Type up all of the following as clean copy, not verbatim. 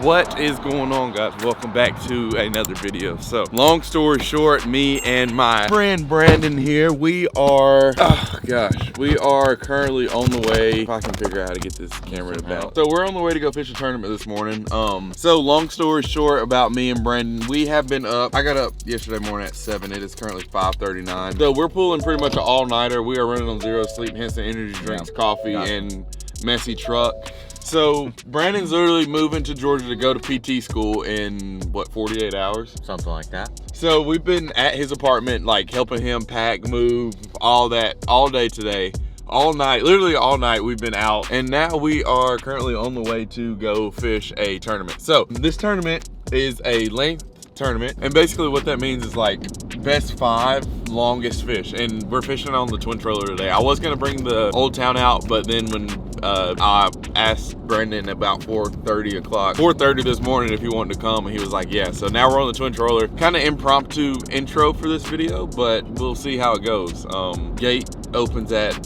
What is going on, guys? Welcome back to another video. So long story short, me and my friend Brandon here, we are currently on the way. If I can figure out how to get this camera to balance. So we're on the way to go fish a tournament this morning. So long story short about me and Brandon, we have been up. I got up yesterday morning at 7. It is currently 5:39. So we're pulling pretty much an all-nighter. We are running on zero sleep, hence the energy drinks, coffee, and messy truck. So Brandon's literally moving to Georgia to go to PT school in what, 48 hours? Something like that. So we've been at his apartment, like helping him pack, move, all that, all day today. All night, literally all night we've been out, and now we are currently on the way to go fish a tournament. So this tournament is a length tournament, and basically what that means is like best 5 longest fish, and we're fishing on the twin trailer today. I was gonna bring the Old Town out, but then when I asked Brendan about 4:30 this morning if he wanted to come, and he was like, yeah. So now we're on the twin trailer. Kind of impromptu intro for this video, but we'll see how it goes. Gate opens at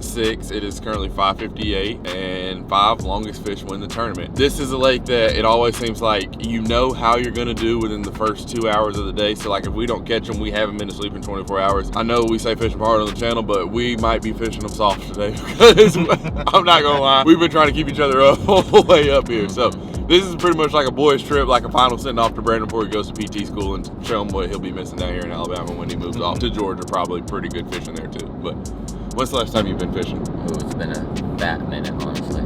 6. It is currently 5:58, and 5 longest fish win the tournament. This is a lake that it always seems like you know how you're gonna do within the first 2 hours of the day. So like if we don't catch them, we haven't been to sleep in 24 hours. I know we say fishing hard on the channel, but we might be fishing them soft today because I'm not gonna lie, we've been trying to keep each other up all the way up here. So this is pretty much like a boys trip, like a final send off to Brandon before he goes to PT school, and show him what he'll be missing down here in Alabama when he moves off to Georgia. Probably pretty good fishing there too. But when's the last time you've been fishing? Oh, it's been a fat minute, honestly.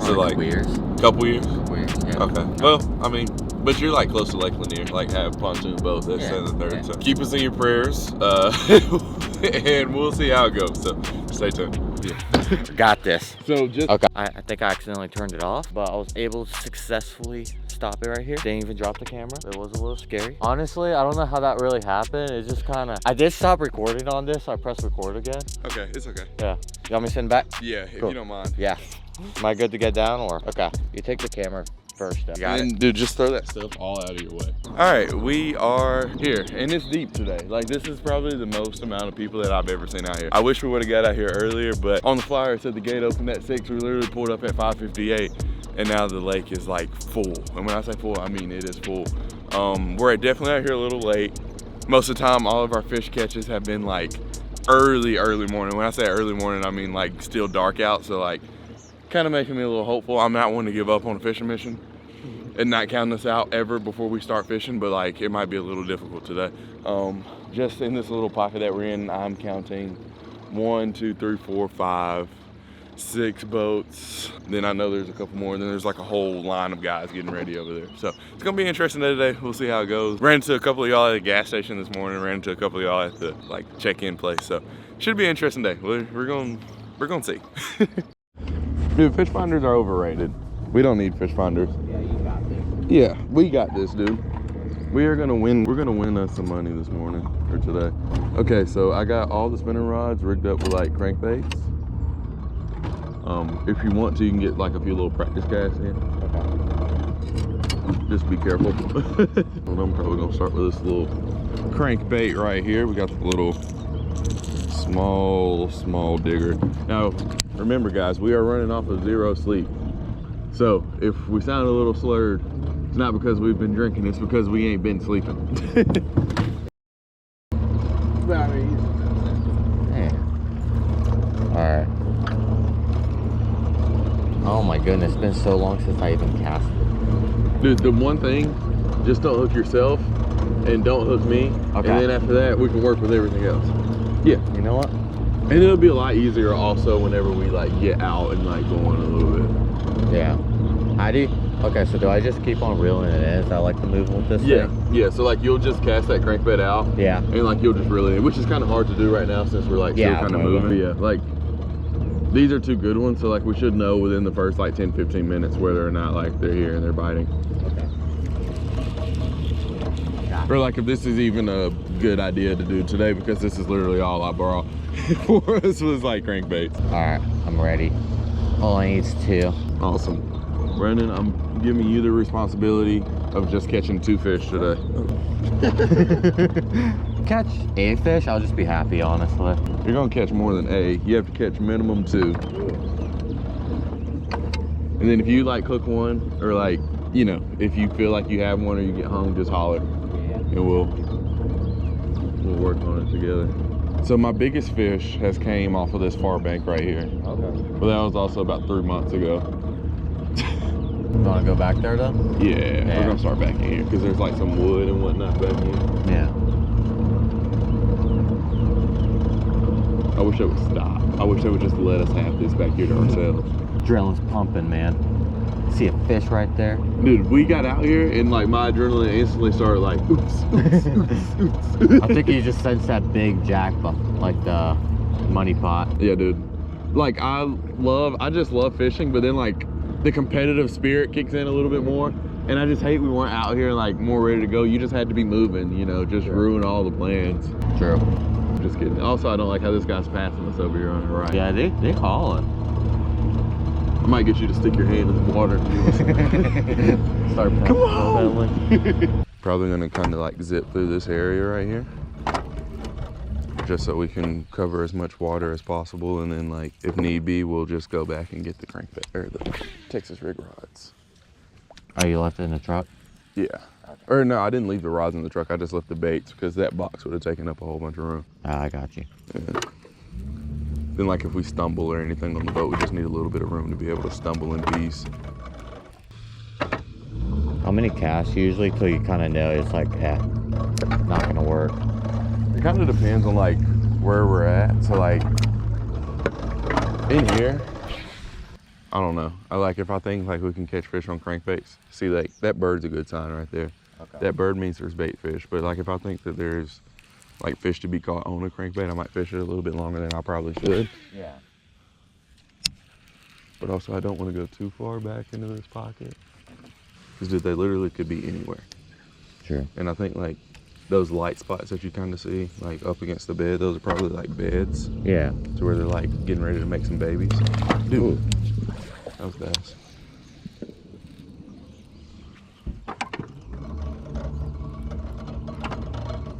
So like couple years. Couple years? Couple years, yeah. Okay. Well, I mean, but you're like close to Lake Lanier, like have pontoon boat, that's Yeah, the third. yeah. So keep us in your prayers, and we'll see how it goes. So stay tuned. Yeah. Got this. So just Okay. I think I accidentally turned it off, but I was able to successfully stop it right here. Didn't even drop the camera. It was a little scary. Honestly, I don't know how that really happened. It just kind of, I did stop recording on this. So I pressed record again. okay, it's okay. Yeah. You want me to send back? Yeah, if Cool. you don't mind. Yeah. Am I good to get down or? Okay. You take the camera first. You got it. And dude, just throw that stuff all out of your way. All right, we are here, and it's deep today. Like this is probably the most amount of people that I've ever seen out here. I wish we would have got out here earlier, but on the flyer it said the gate opened at 6. We literally pulled up at 5:58, and now the lake is like full. And when I say full, I mean it is full. We're definitely out here a little late. Most of the time, all of our fish catches have been like early morning. When I say early morning, I mean like still dark out. So like, kind of making me a little hopeful. I'm not one to give up on a fishing mission and not counting us out ever before we start fishing, but like it might be a little difficult today. Just in this little pocket that we're in, I'm counting 1, 2, 3, 4, 5, 6 boats. Then I know there's a couple more, and then there's like a whole line of guys getting ready over there. So it's gonna be an interesting day today. We'll see how it goes. Ran into a couple of y'all at the gas station this morning, ran into a couple of y'all at the like check-in place. So should be an interesting day. We're gonna see. Dude, fish finders are overrated. We don't need fish finders. Yeah, you got this. Yeah, we got this, dude. We are gonna win. We're gonna win us some money this morning or today. Okay, so I got all the spinning rods rigged up with like crankbaits. If you want to, you can get like a few little practice casts in. Okay. Just be careful. I'm probably gonna start with this little crankbait right here. We got the little small digger. Now, remember guys, we are running off of zero sleep. So if we sound a little slurred, it's not because we've been drinking, it's because we ain't been sleeping. Man. All right. Oh my goodness, it's been so long since I even cast it. Dude, the one thing, just don't hook yourself and don't hook me. Okay. And then after that, we can work with everything else. Yeah. You know what? And it'll be a lot easier also whenever we like get out and like go on a little bit. Yeah. How do you? Okay, so do I just keep on reeling it in? Is that like the movement with this Yeah. thing? Yeah, so like you'll just cast that crankbait out. Yeah. And like you'll just reel it in, which is kind of hard to do right now since we're like still kind of moving. But yeah, like these are 2 good ones, so like we should know within the first like 10-15 minutes whether or not like they're here and they're biting. Okay. Or like if this is even a good idea to do today, because this is literally all I brought for us was like crankbaits. All right, I'm ready. All I need is 2. Awesome. Brandon, I'm giving you the responsibility of just catching 2 fish today. Catch a fish, I'll just be happy, honestly. You're gonna catch more than a. You have to catch minimum 2. And then if you like cook one, or like, you know, if you feel like you have one or you get hung, just holler. Yeah. And we'll work on it together. So my biggest fish has came off of this far bank right here. Okay. But that was also about 3 months ago. You want to go back there though? Yeah, we're gonna start back in here because there's like some wood and whatnot back here. Yeah. I wish they would stop. I wish they would just let us have this back here to ourselves. Adrenaline's pumping, man. See a fish right there? Dude, we got out here and like my adrenaline instantly started like, oops, oops, oops, oops. I think you just sensed that big jack, like the money pot. Yeah, dude. Like I just love fishing, but then like the competitive spirit kicks in a little bit more. And I just hate we weren't out here like more ready to go. You just had to be moving, you know, just ruin all the plans. True. Just kidding. Also, I don't like how this guy's passing us over here on the right. Yeah, they hauling. I might get you to stick your hand in the water. Start Come on! Probably gonna kind of like zip through this area right here. Just so we can cover as much water as possible. And then like, if need be, we'll just go back and get the crankbait, or the Texas rig rods. Oh, you left it in the truck? Yeah. Or no, I didn't leave the rods in the truck. I just left the baits because that box would have taken up a whole bunch of room. I got you. Yeah. Then like if we stumble or anything on the boat, we just need a little bit of room to be able to stumble in peace. How many casts usually till you kind of know it's like, not gonna work? It kind of depends on like where we're at. So like in here, I don't know. I like if I think like we can catch fish on crankbaits. See, like that bird's a good sign right there. Okay. That bird means there's bait fish. But like if I think that there's like fish to be caught on a crankbait, I might fish it a little bit longer than I probably should. Yeah. But also I don't want to go too far back into this pocket because they literally could be anywhere. True. And I think like those light spots that you kind of see like up against the bed, those are probably like beds. Yeah. To where they're like getting ready to make some babies. Dude. Ooh. That was fast.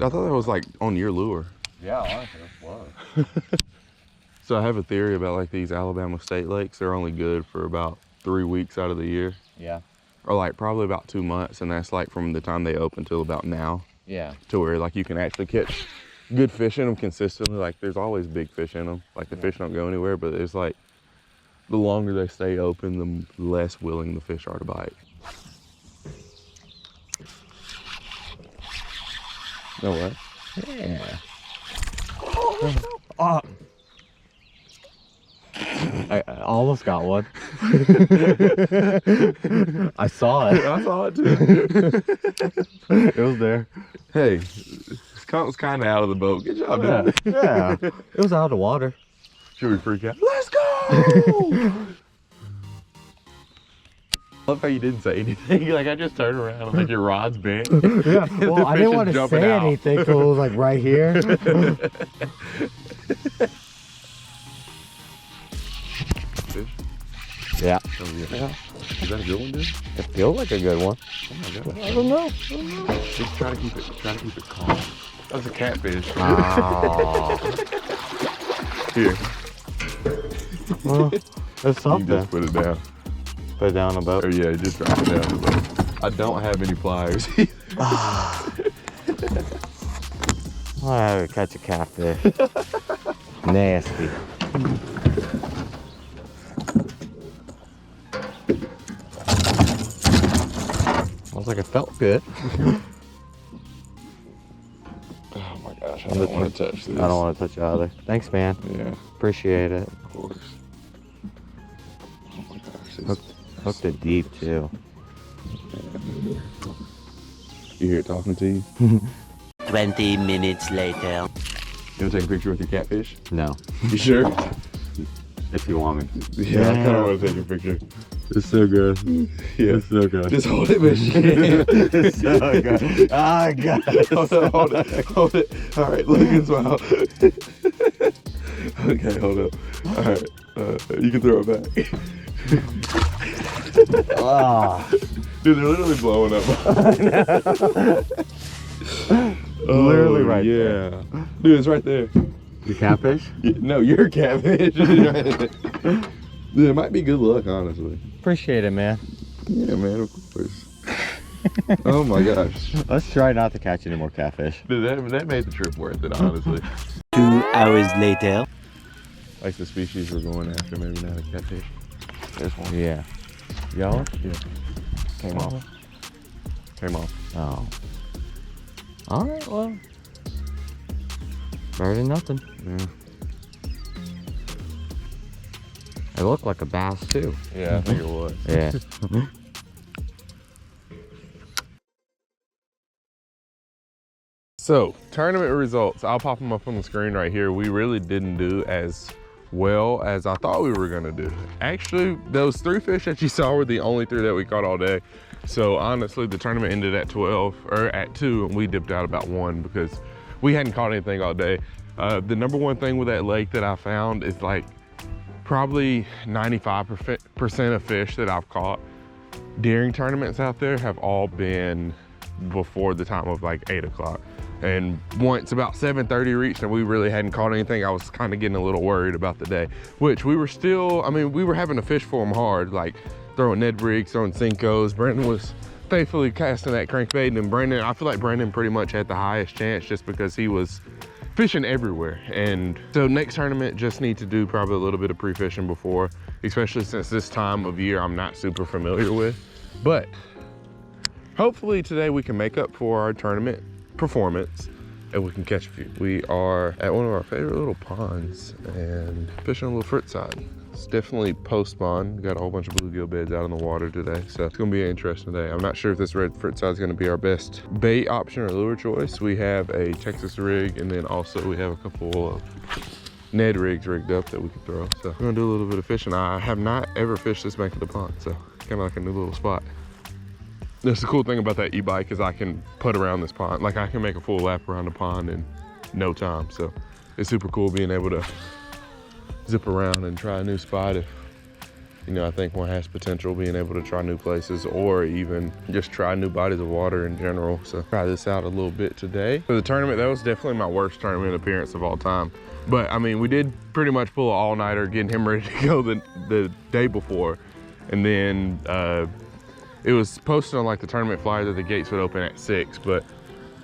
I thought that was like on your lure. Yeah, honestly, it was. So I have a theory about like these Alabama state lakes. They're only good for about 3 weeks out of the year. Yeah. Or like probably about 2 months, and that's like from the time they open till about now. Yeah. To where like you can actually catch good fish in them consistently. Like there's always big fish in them. Like the fish don't go anywhere, but it's like the longer they stay open, the less willing the fish are to bite. No way. Yeah. Oh. I almost got one. I saw it. I saw it too. It was there. Hey, this was kind of out of the boat. Good job, dude. Yeah. It was out of the water. Should we freak out? Let's go! I love how you didn't say anything. Like I just turned around and like your rod's bent. Yeah. Well, I didn't want to say anything because it was like right here. Fish? Yeah. Oh, yeah. Is that a good one, dude? It feels like a good one. Oh my god. I don't know. Just try to keep it calm. That's a catfish. Oh. Here. Well, that's something. You just put it down. Put it down a boat. Oh yeah, just drop it down a boat. I don't have any pliers. I have to catch a catfish. Nasty. Sounds like it felt good. Oh my gosh, I don't want to touch this. I don't want to touch it either. Thanks, man. Yeah. Appreciate it. Of course. Oh my gosh. Hooked it deep too. You hear it talking to you? 20 minutes later. You want to take a picture with your catfish? No. You sure? If you want me. Yeah, I kind of want to take a picture. It's so good. Yeah. It's so good. Just hold it, Michigan. It's so good. Oh, God. Hold it. All right, look and smile. Okay, hold up. All right, you can throw it back. Oh. Dude, they're literally blowing up. Literally right there. Yeah. Dude, it's right there. Your catfish? No, your catfish. Yeah, it might be good luck, honestly. Appreciate it, man. Yeah, man, of course. Oh my gosh. Let's try not to catch any more catfish. Dude, that made the trip worth it, honestly. 2 hours later. Like the species we're going after, maybe not a catfish. There's one. Yeah. Yellow? Yeah. Came off. Came off. Oh. All right, well. Better than nothing. Yeah. It looked like a bass too. Yeah, I think it was. Yeah. So, tournament results. I'll pop them up on the screen right here. We really didn't do as well as I thought we were gonna do. Actually, those 3 fish that you saw were the only 3 that we caught all day. So honestly, the tournament ended at 12, or at 2, and we dipped out about 1 because we hadn't caught anything all day. The number one thing with that lake that I found is like probably 95% of fish that I've caught during tournaments out there have all been before the time of like 8 o'clock. And once about 7:30 reached and we really hadn't caught anything, I was kind of getting a little worried about the day, which we were still, I mean, we were having to fish for them hard, like throwing Ned rigs, throwing Cincos. Brandon was faithfully casting that crankbait, and Brandon, I feel like Brandon pretty much had the highest chance just because he was fishing everywhere. And so next tournament, just need to do probably a little bit of pre-fishing before, especially since this time of year I'm not super familiar with. But hopefully today we can make up for our tournament performance and we can catch a few. We are at one of our favorite little ponds and fishing a little fruit side. It's definitely post spawn. Got a whole bunch of bluegill beds out in the water today, so it's gonna be an interesting day. I'm not sure if this red fruit side is gonna be our best bait option or lure choice. We have a Texas rig, and then also we have a couple of Ned rigs rigged up that we could throw. So we're gonna do a little bit of fishing. I have not ever fished this bank of the pond, so kind of like a new little spot. That's the cool thing about that e-bike is I can put around this pond. Like I can make a full lap around the pond in no time. So it's super cool being able to zip around and try a new spot. If, you know, I think one has potential being able to try new places or even just try new bodies of water in general. So try this out a little bit today. For the tournament, that was definitely my worst tournament appearance of all time. But I mean, we did pretty much pull an all-nighter getting him ready to go the day before. And then, it was posted on like the tournament flyer that the gates would open at 6, but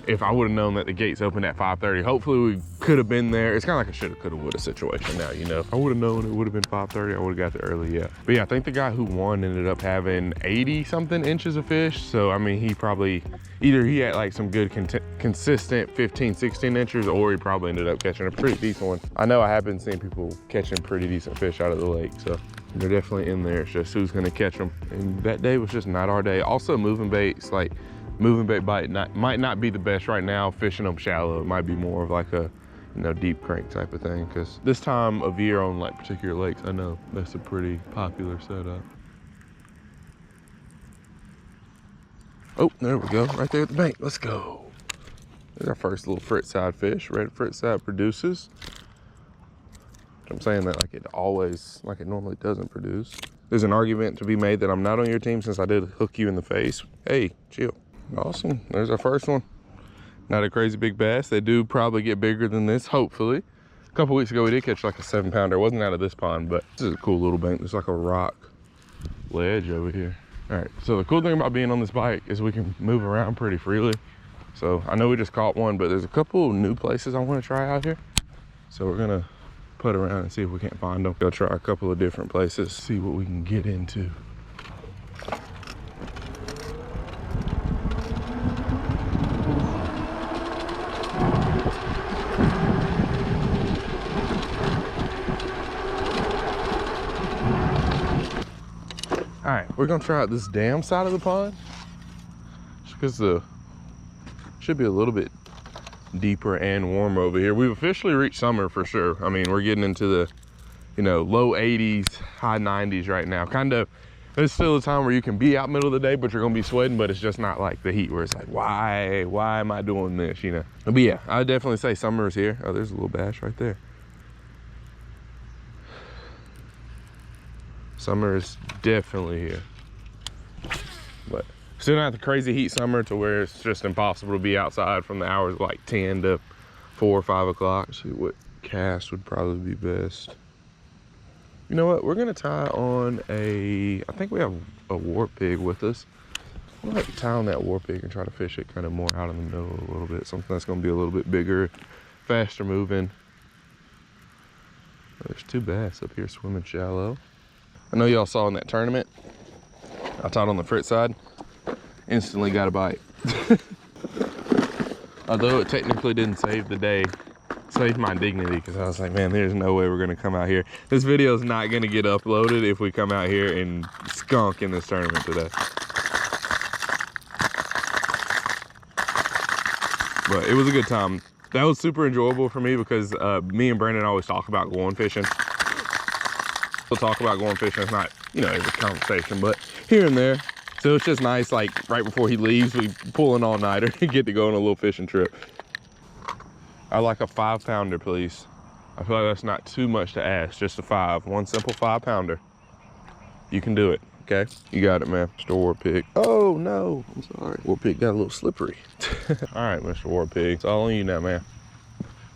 if I would have known that the gates opened at 5:30, hopefully we could have been there. It's kind of like a shoulda, coulda, woulda situation now, you know. If I would have known it would have been 5:30, I would have got there early, yeah. But yeah, I think the guy who won ended up having 80 something inches of fish. So, I mean, he probably, either he had like some good consistent 15, 16 inches, or he probably ended up catching a pretty decent one. I know I have been seeing people catching pretty decent fish out of the lake, so they're definitely in there. It's just who's gonna catch them. And that day was just not our day. Also, moving baits, like moving bait bite might not be the best right now. Fishing them shallow, it might be more of like a, you know, deep crank type of thing. Because this time of year on like particular lakes, I know that's a pretty popular setup. Oh, there we go, right there at the bank. Let's go. There's our first little frit side fish. Red frit side produces. I'm saying that like it always, like it normally doesn't produce. There's an argument to be made that I'm not on your team since I did hook you in the face. Hey, chill. Awesome, there's our first one. Not a crazy big bass. They do probably get bigger than this, hopefully. A couple weeks ago, we did catch like a 7-pounder. It wasn't out of this pond, but this is a cool little bank. There's like a rock ledge over here. All right, so the cool thing about being on this bike is we can move around pretty freely. So I know we just caught one, but there's a couple new places I want to try out here. So we're gonna put around and see if we can't find them. Go try a couple of different places, see what we can get into. All right, we're gonna try out this dam side of the pond because the should be a little bit deeper and warmer over here. We've officially reached summer for sure. I mean, we're getting into the, you know, low 80s, high 90s right now. Kind of, it's still a time where you can be out middle of the day, but you're gonna be sweating, but it's just not like the heat where it's like, why am I doing this, you know? But yeah, I definitely say summer is here. Oh, there's a little bass right there. Summer is definitely here. But still not the crazy heat summer to where it's just impossible to be outside from the hours like 10 to 4 or 5 o'clock. See what cast would probably be best. You know what? We're gonna tie on I think we have a warp pig with us. We'll have to tie on that warp pig and try to fish it kind of more out in the middle a little bit. Something that's gonna be a little bit bigger, faster moving. There's 2 bass up here swimming shallow. I know y'all saw in that tournament, I tied on the frit side, instantly got a bite. Although it technically didn't save the day, saved my dignity, because I was like, man, there's no way we're gonna come out here. This video is not gonna get uploaded if we come out here and skunk in this tournament today. But it was a good time. That was super enjoyable for me because me and Brandon always talk about going fishing. We'll talk about going fishing. It's not, you know, every conversation, but here and there. So it's just nice, like right before he leaves, we pull an all-nighter and get to go on a little fishing trip. I'd like a 5-pounder, please. I feel like that's not too much to ask, just a 5. One simple 5-pounder. You can do it, okay? You got it, man. Mr. War Pig. Oh, no, I'm sorry. War Pig got a little slippery. All right, Mr. War Pig, it's all on you now, man.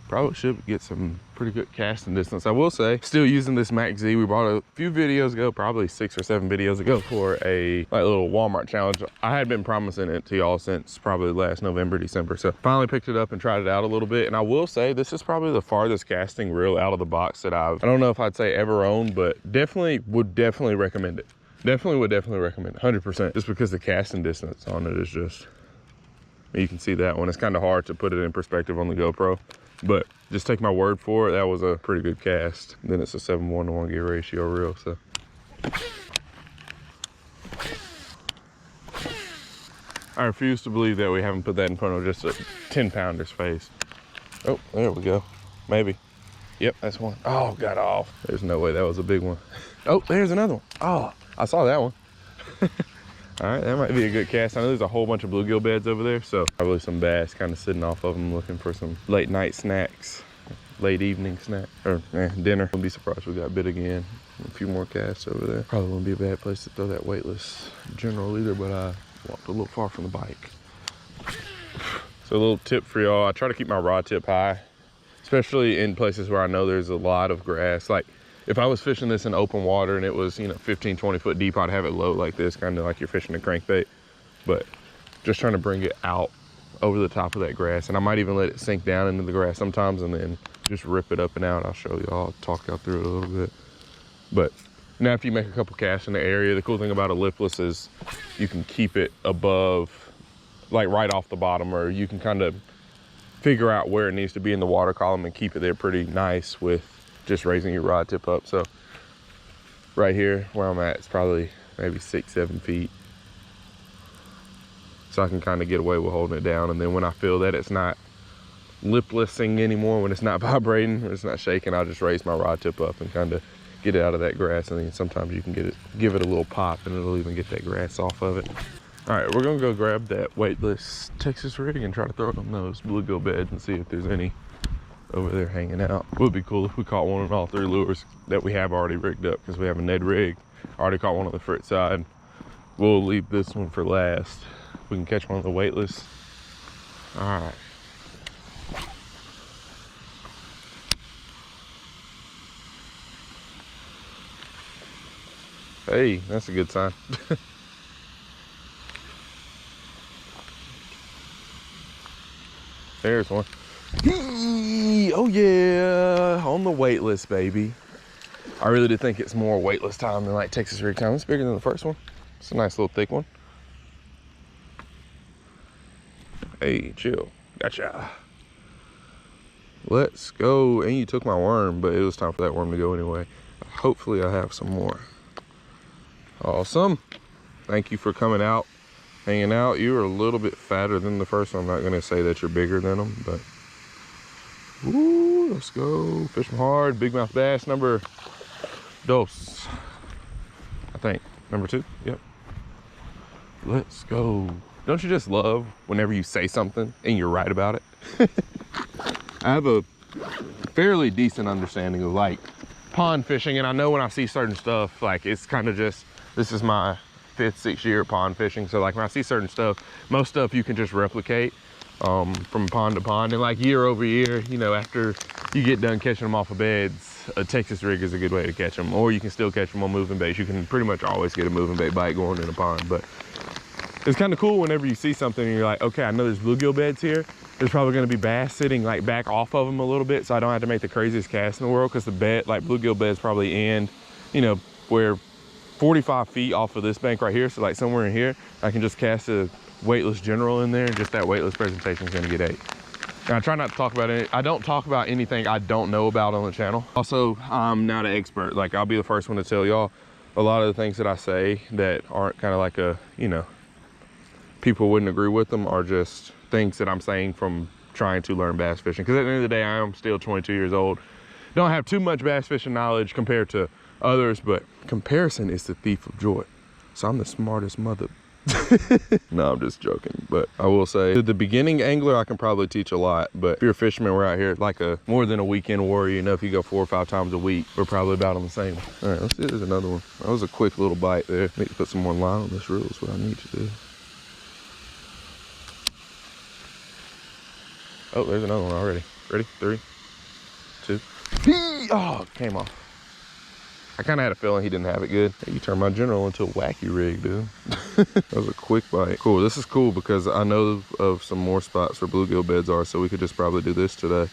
Probably should get some pretty good casting distance. I will say, still using this Max Z. We bought a few videos ago, probably 6 or 7 videos ago, for a like little Walmart challenge. I had been promising it to y'all since probably last November, December. So finally picked it up and tried it out a little bit. And I will say, this is probably the farthest casting reel out of the box that I don't know if I'd say ever owned, but would definitely recommend it. Would definitely recommend it, 100%. Just because the casting distance on it is just, you can see that one. It's kind of hard to put it in perspective on the GoPro. But just take my word for it, that was a pretty good cast. Then it's a 7:1 gear ratio reel, so. I refuse to believe that we haven't put that in front of just a 10-pounder's face. Oh, there we go. Maybe. Yep, that's one. Oh, got off. There's no way that was a big one. Oh, there's another one. Oh, I saw that one. All right, that might be a good cast. I know there's a whole bunch of bluegill beds over there, so probably some bass kind of sitting off of them looking for some late night snacks, late evening snack, or dinner. Wouldn't be surprised if we got bit again. A few more casts over there. Probably wouldn't be a bad place to throw that weightless general either, but I walked a little far from the bike. So a little tip for y'all, I try to keep my rod tip high, especially in places where I know there's a lot of grass. Like, if I was fishing this in open water and it was, you know, 15, 20 foot deep, I'd have it low like this, kind of like you're fishing a crankbait. But just trying to bring it out over the top of that grass. And I might even let it sink down into the grass sometimes and then just rip it up and out. I'll show y'all, I'll talk y'all through it a little bit. But now if you make a couple casts in the area, the cool thing about a lipless is you can keep it above, like right off the bottom, or you can kind of figure out where it needs to be in the water column and keep it there pretty nice with just raising your rod tip up. So right here where I'm at, it's probably maybe 6-7 feet. So I can kind of get away with holding it down. And then when I feel that it's not liplessing anymore, when it's not vibrating, when it's not shaking, I'll just raise my rod tip up and kind of get it out of that grass. And then sometimes you can give it a little pop and it'll even get that grass off of it. All right, we're gonna go grab that weightless Texas rig and try to throw it on those bluegill beds and see if there's any over there hanging out. Would be cool if we caught one on all 3 lures that we have already rigged up, because we have a Ned rig. Already caught one on the frit side. We'll leave this one for last. We can catch one of the weightless. All right. Hey, that's a good sign. There's one. Oh yeah, on the weightless, baby. I really do think it's more weightless time than like Texas rig time. It's bigger than the first one. It's a nice little thick one. Hey, chill. Gotcha. Let's go. And you took my worm, but it was time for that worm to go anyway. Hopefully I have some more. Awesome. Thank you for coming out, hanging out. You are a little bit fatter than the first one. I'm not gonna say that you're bigger than them, but ooh, let's go. Fish them hard. Big mouth bass number 2. I think. Number 2. Yep. Let's go. Don't you just love whenever you say something and you're right about it? I have a fairly decent understanding of like pond fishing, and I know when I see certain stuff, like it's kind of just, this is my 5th, 6th year of pond fishing. So like when I see certain stuff, most stuff you can just replicate from pond to pond. And like year over year, you know, after you get done catching them off of beds, a Texas rig is a good way to catch them, or you can still catch them on moving baits. You can pretty much always get a moving bait bite going in a pond, but it's kind of cool whenever you see something and you're like, okay, I know there's bluegill beds here. There's probably going to be bass sitting like back off of them a little bit, so I don't have to make the craziest cast in the world, because the bed, like bluegill beds probably end, you know, where 45 feet off of this bank right here. So like somewhere in here, I can just cast a weightless general in there, and just that weightless presentation is going to get 8. And I try not to talk about it. I don't talk about anything I don't know about on the channel. Also, I'm not an expert. Like, I'll be the first one to tell y'all a lot of the things that I say that aren't kind of like a, you know, people wouldn't agree with them, are just things that I'm saying from trying to learn bass fishing. Because at the end of the day, I am still 22 years old. Don't have too much bass fishing knowledge compared to others, but comparison is the thief of joy. So I'm the smartest mother. No, I'm just joking. But I will say, to the beginning angler, I can probably teach a lot. But if you're a fisherman, we're out here like a more than a weekend warrior. You know, if you go 4 or 5 times a week, we're probably about on the same. All right, let's see. There's another one. That was a quick little bite there. Need to put some more line on this reel is what I need to do. Oh, there's another one already. Ready? 3, 2. Oh, it came off. I kind of had a feeling he didn't have it good. Hey, you turned my general into a wacky rig, dude. That was a quick bite. Cool, this is cool because I know of some more spots where bluegill beds are, so we could just probably do this today.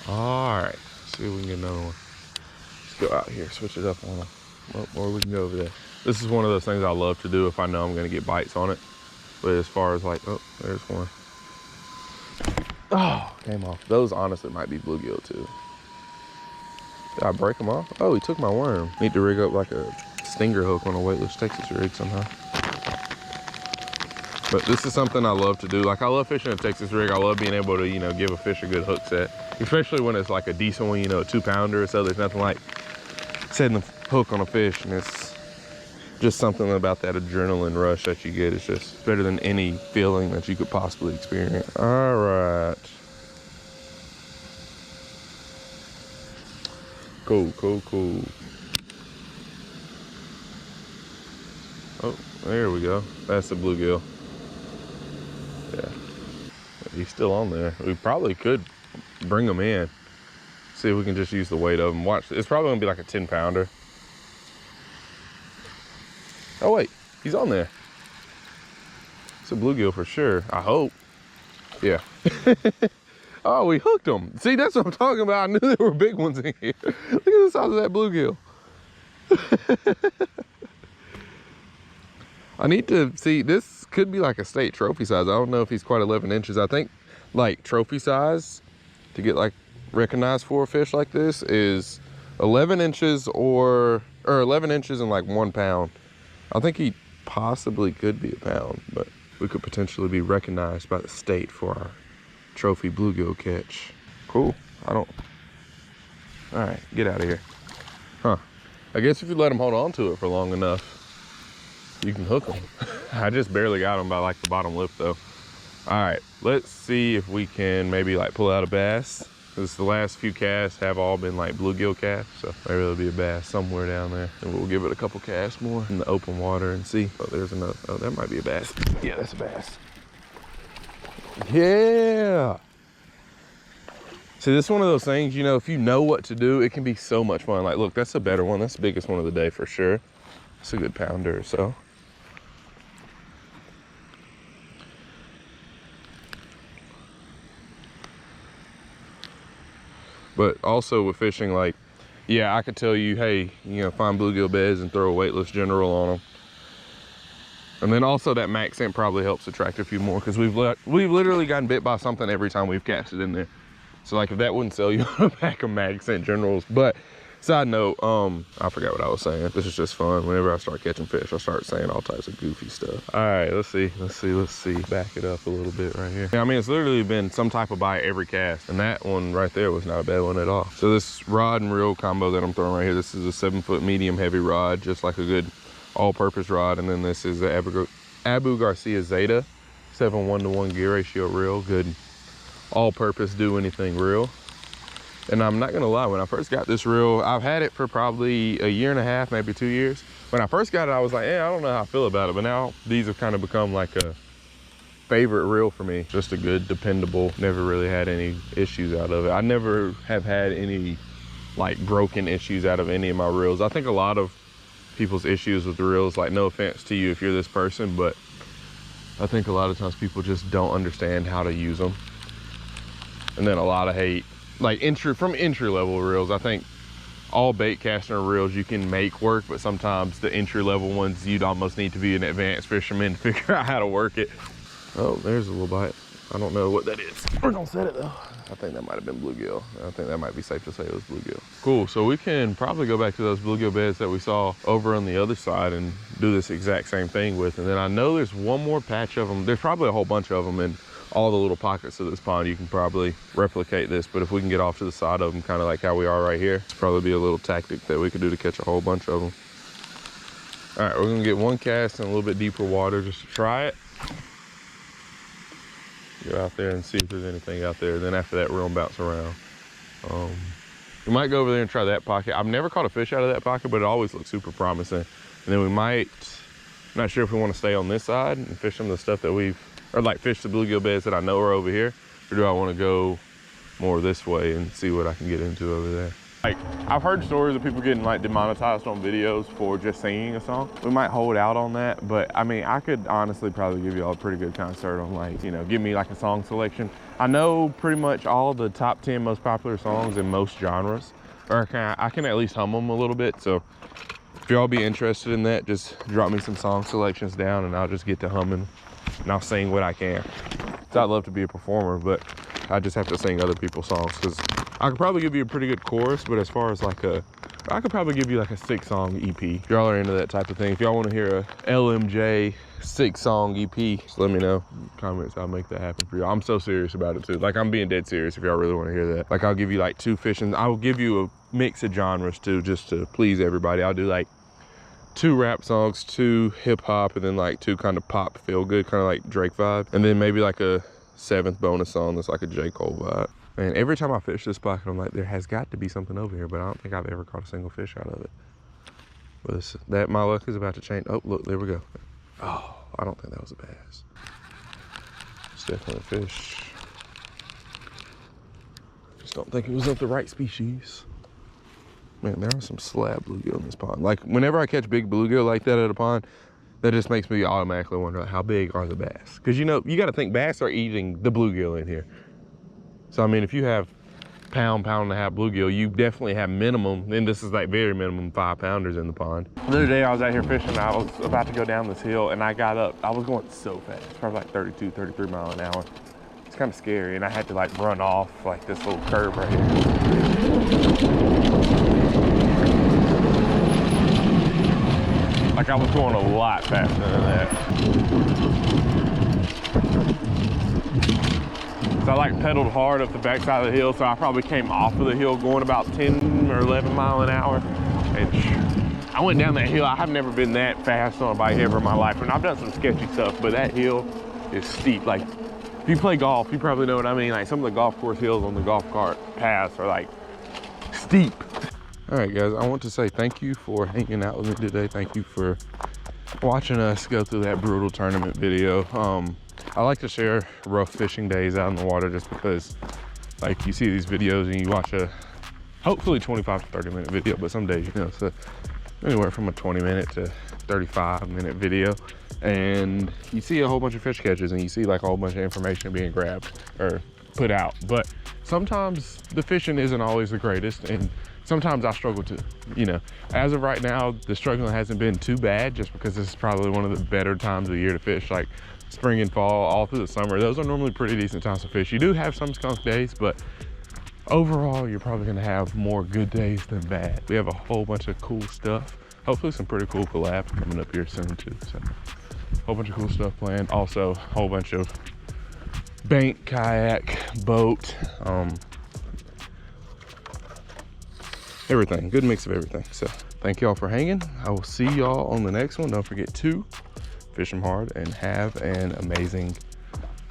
All right, let's see if we can get another one. Let's go out here, switch it up on them. Oh, or we can go over there. This is one of those things I love to do if I know I'm gonna get bites on it. But as far as like, oh, there's one. Oh, came off. Those honestly might be bluegill too. Did I break them off? Oh, he took my worm. Need to rig up like a stinger hook on a weightless Texas rig somehow. But this is something I love to do. Like, I love fishing a Texas rig. I love being able to, you know, give a fish a good hook set. Especially when it's like a decent one, you know, a 2-pounder. So there's nothing like setting the hook on a fish, and it's just something about that adrenaline rush that you get. It's just better than any feeling that you could possibly experience. All right. Cool, cool, cool. Oh, there we go. That's the bluegill. Yeah. He's still on there. We probably could bring him in. See if we can just use the weight of him. Watch, it's probably gonna be like a 10-pounder. Oh wait, he's on there. It's a bluegill for sure, I hope. Yeah. Oh, we hooked him. See, that's what I'm talking about. I knew there were big ones in here. Look at the size of that bluegill. I need to see, this could be like a state trophy size. I don't know if he's quite 11 inches. I think like trophy size to get like recognized for a fish like this is 11 inches or 11 inches and like 1 pound. I think he possibly could be a pound, but we could potentially be recognized by the state for our trophy bluegill catch. Cool. All right, get out of here. Huh. I guess if you let him hold on to it for long enough, you can hook him. I just barely got him by like the bottom lip though. All right, let's see if we can maybe like pull out a bass. Because the last few casts have all been like bluegill casts, so maybe there'll be a bass somewhere down there. And we'll give it a couple casts more in the open water and see. Oh, there's another. Oh, that might be a bass. Yeah, that's a bass. Yeah. See, this is one of those things, you know, if you know what to do, it can be so much fun. Like, look, that's a better one. That's the biggest one of the day for sure. It's a good pounder or so. But also with fishing, like, yeah, I could tell you, hey, you know, find bluegill beds and throw a weightless general on them. And then also that max scent probably helps attract a few more, because we've literally gotten bit by something every time we've casted in there. So like, if that wouldn't sell you a pack of mag scent generals. But side note, I forgot what I was saying. This is just fun. Whenever I start catching fish, I start saying all types of goofy stuff. All right, let's see. Back it up a little bit right here. Yeah, I mean, it's literally been some type of bite every cast, and that one right there was not a bad one at all. So this rod and reel combo that I'm throwing right here, this is a 7-foot medium heavy rod, just like a good all-purpose rod. And then this is the Abu Garcia Zeta 7:1-to-1 gear ratio reel, good all-purpose do anything reel. And I'm not gonna lie, when I first got this reel, I've had it for probably a year and a half, maybe 2 years. When I first got it, I was like, I don't know how I feel about it. But now these have kind of become like a favorite reel for me. Just a good, dependable, never really had any issues out of it. I never have had any like broken issues out of any of my reels. I think a lot of people's issues with reels, like no offense to you if you're this person, but I think a lot of times people just don't understand how to use them. And then a lot of hate, like from entry level reels. I think all bait casting reels you can make work, but sometimes the entry level ones, you'd almost need to be an advanced fisherman to figure out how to work it. Oh, there's a little bite. I don't know what that is. We're gonna set it though. I think that might have been bluegill. I think that might be safe to say it was bluegill. Cool, so we can probably go back to those bluegill beds that we saw over on the other side and do this exact same thing with. And then I know there's one more patch of them. There's probably a whole bunch of them in all the little pockets of this pond. You can probably replicate this, but if we can get off to the side of them, kind of like how we are right here, it's probably be a little tactic that we could do to catch a whole bunch of them. All right, we're gonna get one cast in a little bit deeper water just to try it. Go out there and see if there's anything out there. Then after that, we're gonna bounce around. We might go over there and try that pocket. I've never caught a fish out of that pocket, but it always looks super promising. And then we might, I'm not sure if we want to stay on this side and fish some of the stuff that or like fish the bluegill beds that I know are over here, or do I want to go more this way and see what I can get into over there? Like, I've heard stories of people getting like demonetized on videos for just singing a song. We might hold out on that, but I mean, I could honestly probably give y'all a pretty good concert on like, you know, give me like a song selection. I know pretty much all the top 10 most popular songs in most genres, or I can at least hum them a little bit. So if y'all be interested in that, just drop me some song selections down and I'll just get to humming and I'll sing what I can. So I'd love to be a performer, but I just have to sing other people's songs because I could probably give you a pretty good chorus, but as far as like I could probably give you like a 6-song EP. If y'all are into that type of thing, if y'all want to hear a LMJ 6-song EP, just let me know in the comments. I'll make that happen for y'all. I'm so serious about it too. Like, I'm being dead serious if y'all really want to hear that. Like, I'll give you like 2 fishing. I'll give you a mix of genres too, just to please everybody. I'll do like 2 rap songs, 2 hip hop, and then like 2 kind of pop feel good, kind of like Drake vibe. And then maybe like a 7th bonus song that's like a J. Cole vibe. And every time I fish this pocket, I'm like, there has got to be something over here, but I don't think I've ever caught a single fish out of it. But my luck is about to change. Oh, look, there we go. Oh, I don't think that was a bass. It's definitely a fish. Just don't think it was of the right species. Man, there are some slab bluegill in this pond. Like, whenever I catch big bluegill like that at a pond, that just makes me automatically wonder, how big are the bass? Because, you know, you got to think bass are eating the bluegill in here. So, I mean, if you have pound and a half bluegill, you definitely have minimum, and this is like very minimum 5-pounders in the pond. The other day I was out here fishing, I was about to go down this hill and I got up, I was going so fast, probably like 32, 33 miles an hour. It's kind of scary, and I had to like run off like this little curve right here. Like, I was going a lot faster than that. So I like pedaled hard up the backside of the hill, so I probably came off of the hill going about 10 or 11 miles an hour. And I went down that hill. I have never been that fast on a bike ever in my life. And I've done some sketchy stuff, but that hill is steep. Like, if you play golf, you probably know what I mean. Like, some of the golf course hills on the golf cart paths are like steep. All right, guys, I want to say thank you for hanging out with me today. Thank you for watching us go through that brutal tournament video. I like to share rough fishing days out in the water just because, like, you see these videos and you watch a hopefully 25 to 30 minute video, but some days, you know, so anywhere from a 20-minute to 35-minute video, and you see a whole bunch of fish catches and you see like a whole bunch of information being grabbed or put out. But sometimes the fishing isn't always the greatest, and sometimes I struggle too. You know, as of right now, the struggling hasn't been too bad just because this is probably one of the better times of the year to fish. Like, spring and fall, all through the summer, those are normally pretty decent times to fish. You do have some skunk days, but overall, you're probably gonna have more good days than bad. We have a whole bunch of cool stuff. Hopefully some pretty cool collabs coming up here soon too. So, a whole bunch of cool stuff planned. Also, a whole bunch of bank, kayak, boat, everything. Good mix of everything. So, thank y'all for hanging. I will see y'all on the next one. Don't forget to fish them hard and have an amazing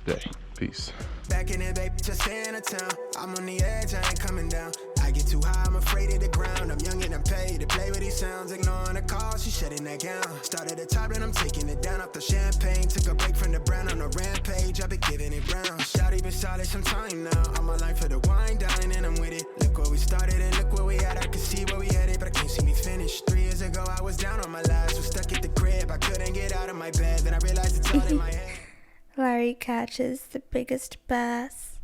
day. Peace. Back in it, baby, just in a town. I'm on the edge, I ain't coming down. I get too high, I'm afraid of the ground. I'm young and I'm paid to play with these sounds. Ignoring the call, she shutting that down. Started the top and I'm taking it down off the champagne. Took a break from the brown on a rampage. I've been giving it brown. Shawty been solid some time now. I'm alive for the wine, dine, and I'm with it. Look where we started and look where we at. I can see where we headed, but I can't see me finish. 3 years ago, I was down on my last. Was stuck at the crib. I couldn't get out of my bed. Then I realized it's all in my head. Larry catches the biggest bass.